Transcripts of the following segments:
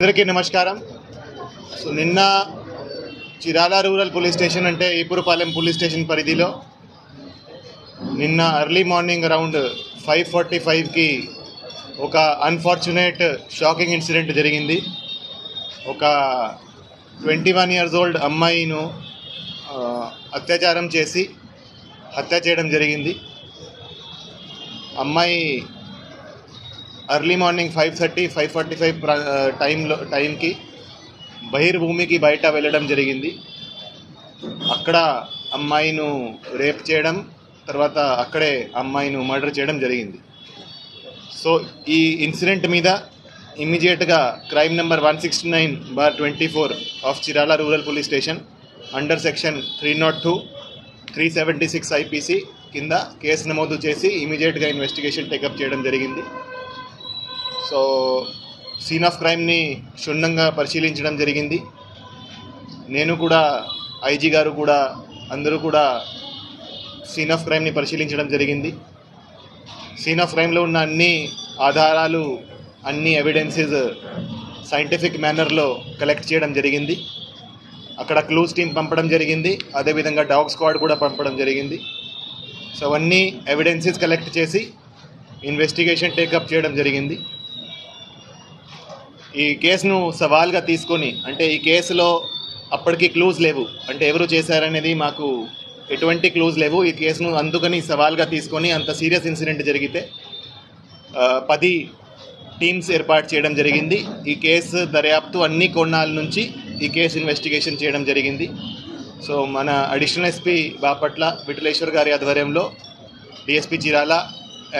అందరికీ నమస్కారం. సో నిన్న చిరాల రూరల్ పోలీస్ స్టేషన్ అంటే ఈపురపాలెం పోలీస్ స్టేషన్ పరిధిలో నిన్న ఎర్లీ మార్నింగ్ అరౌండ్ 5:45కి ఒక అన్ఫార్చునేట్ షాకింగ్ ఇన్సిడెంట్ జరిగింది. ఒక 21 years old అమ్మాయిను అత్యాచారం చేసి హత్య చేయడం జరిగింది. అమ్మాయి ఎర్లీ మార్నింగ్ 5:30, 5:45 టైంకి బహిర్భూమికి బయట వెళ్ళడం జరిగింది. అక్కడ అమ్మాయిను రేప్ చేయడం, తర్వాత అక్కడే అమ్మాయిను మర్డర్ చేయడం జరిగింది. సో ఈ ఇన్సిడెంట్ మీద ఇమ్మీడియట్గా crime number 169/24 of Chirala rural police station under section 302, 376 IPC కింద కేసు నమోదు చేసి ఇమీడియట్గా ఇన్వెస్టిగేషన్ టేకప్ చేయడం జరిగింది. సో సీన్ ఆఫ్ క్రైమ్ని క్షుణ్ణంగా పరిశీలించడం జరిగింది. నేను కూడా, ఐజీ గారు కూడా, అందరూ కూడా సీన్ ఆఫ్ క్రైమ్ని పరిశీలించడం జరిగింది. సీన్ ఆఫ్ క్రైమ్లో ఉన్న అన్ని ఆధారాలు, అన్ని ఎవిడెన్సెస్ సైంటిఫిక్ మేనర్లో కలెక్ట్ చేయడం జరిగింది. అక్కడ క్లూస్ టీమ్ పంపడం జరిగింది, అదేవిధంగా డాగ్ స్క్వాడ్ కూడా పంపడం జరిగింది. సో అవన్నీ ఎవిడెన్సెస్ కలెక్ట్ చేసి ఇన్వెస్టిగేషన్ టేకప్ చేయడం జరిగింది. ఈ కేసును సవాల్గా తీసుకొని, అంటే ఈ కేసులో అప్పటికి క్లూస్ లేవు, అంటే ఎవరు చేశారనేది మాకు ఎటువంటి క్లూస్ లేవు. ఈ కేసును అందుకని సవాల్గా తీసుకొని, అంత సీరియస్ ఇన్సిడెంట్ జరిగితే 10 టీమ్స్ ఏర్పాటు చేయడం జరిగింది. ఈ కేసు దర్యాప్తు అన్ని కోణాల నుంచి ఈ కేసు ఇన్వెస్టిగేషన్ చేయడం జరిగింది. సో మన అడిషనల్ ఎస్పీ బాపట్ల విఠలేశ్వర్ గారి ఆధ్వర్యంలో DSP Chirala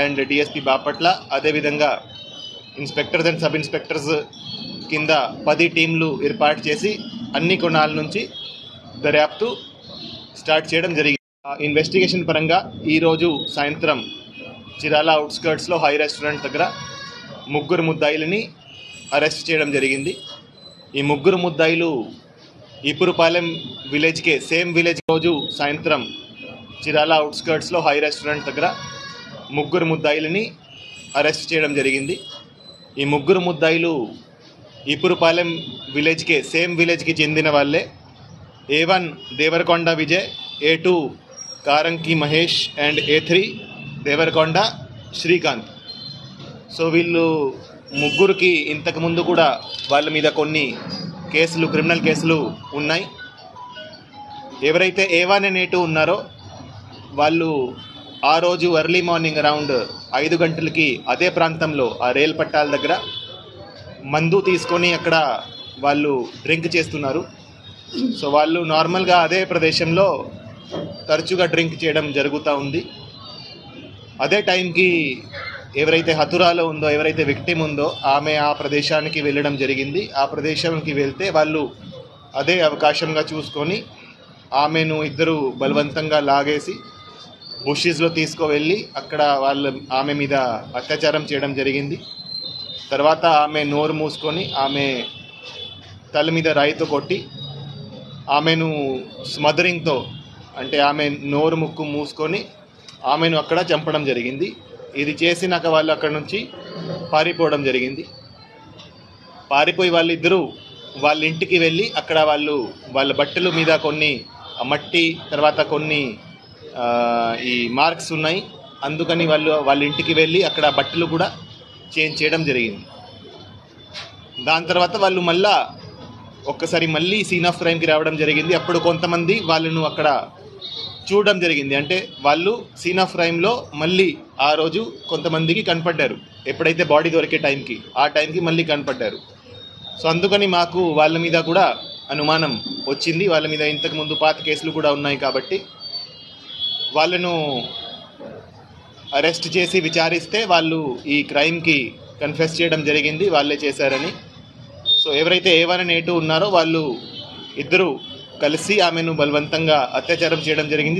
and DSP Bapatla, అదేవిధంగా ఇన్స్పెక్టర్స్ అండ్ సబ్ ఇన్స్పెక్టర్స్ కింద 10 టీంలు ఏర్పాటు చేసి అన్ని కోణాల నుంచి దర్యాప్తు స్టార్ట్ చేయడం జరిగింది. ఇన్వెస్టిగేషన్ పరంగా ఈరోజు సాయంత్రం చిరాల అవుట్స్కర్ట్స్లో హై రెస్టారెంట్ దగ్గర 3 ముద్దాయిలని అరెస్ట్ చేయడం జరిగింది. ఈ 3 ముద్దాయిలు ఈపురపాలెం విలేజ్కే, సేమ్ విలేజ్. రోజు సాయంత్రం చిరాల అవుట్స్కర్ట్స్లో హై రెస్టారెంట్ దగ్గర 3 ముద్దాయిలని అరెస్ట్ చేయడం జరిగింది. ఈ 3 ముద్దాయిలు ఈపురపాలెం విలేజ్కే, సేమ్ విలేజ్కి చెందిన వాళ్ళే. A1 Devarakonda Vijay, A2 Karanki Mahesh and A3 Devarakonda Srikanth. So వీళ్ళు ముగ్గురికి ఇంతకుముందు కూడా వాళ్ళ మీద కొన్ని కేసులు, క్రిమినల్ కేసులు ఉన్నాయి. ఎవరైతే A1 and A2 ఉన్నారో వాళ్ళు ఆ రోజు ఎర్లీ మార్నింగ్ అరౌండ్ 5 గంటలకి అదే ప్రాంతంలో, ఆ రైలు పట్టాల దగ్గర మందు తీసుకొని అక్కడ వాళ్ళు డ్రింక్ చేస్తున్నారు. సో వాళ్ళు నార్మల్గా అదే ప్రదేశంలో తరచుగా డ్రింక్ చేయడం జరుగుతూ ఉంది. అదే టైంకి ఎవరైతే హతురాలో ఉందో, ఎవరైతే విక్టిమ్ ఉందో, ఆమె ఆ ప్రదేశానికి వెళ్ళడం జరిగింది. ఆ ప్రదేశానికి వెళ్తే వాళ్ళు అదే అవకాశంగా చూసుకొని ఆమెను ఇద్దరు బలవంతంగా లాగేసి బుషెస్లో తీసుకువెళ్ళి అక్కడ ఆమె మీద అత్యాచారం చేయడం జరిగింది. తర్వాత ఆమె నోరు మూసుకొని ఆమె తల మీద రాయితో కొట్టి ఆమెను స్మదరింగ్తో, అంటే ఆమె నోరు ముక్కు మూసుకొని ఆమెను అక్కడ చంపడం జరిగింది. ఇది చేసినాక వాళ్ళు అక్కడ నుంచి పారిపోవడం జరిగింది. పారిపోయి వాళ్ళిద్దరూ వాళ్ళ ఇంటికి వెళ్ళి అక్కడ వాళ్ళ బట్టల మీద కొన్ని మట్టి, తర్వాత కొన్ని ఈ మార్క్స్ ఉన్నాయి. అందుకని వాళ్ళ ఇంటికి వెళ్ళి అక్కడ బట్టలు కూడా చేంజ్ చేయడం జరిగింది. దాని తర్వాత వాళ్ళు ఒక్కసారి మళ్ళీ సీన్ ఆఫ్ క్రైమ్కి రావడం జరిగింది. అప్పుడు కొంతమంది వాళ్ళను అక్కడ చూడడం జరిగింది. అంటే వాళ్ళు సీన్ ఆఫ్ క్రైమ్లో మళ్ళీ ఆ రోజు కొంతమందికి కనపడ్డారు. ఎప్పుడైతే బాడీ దొరికే టైంకి, ఆ టైంకి మళ్ళీ కనపడ్డారు. సో అందుకని మాకు వాళ్ళ మీద కూడా అనుమానం వచ్చింది. వాళ్ళ మీద ఇంతకుముందు పాత కేసులు కూడా ఉన్నాయి కాబట్టి వాళ్ళను అరెస్ట్ చేసి విచారిస్తే వాళ్ళు ఈ క్రైమ్కి కన్ఫెస్ చేయడం జరిగింది, వాళ్ళే చేశారని. సో ఎవరైతే A1 and A2 ఉన్నారో వాళ్ళు ఇద్దరు కలిసి ఆమెను బలవంతంగా అత్యాచారం చేయడం జరిగింది.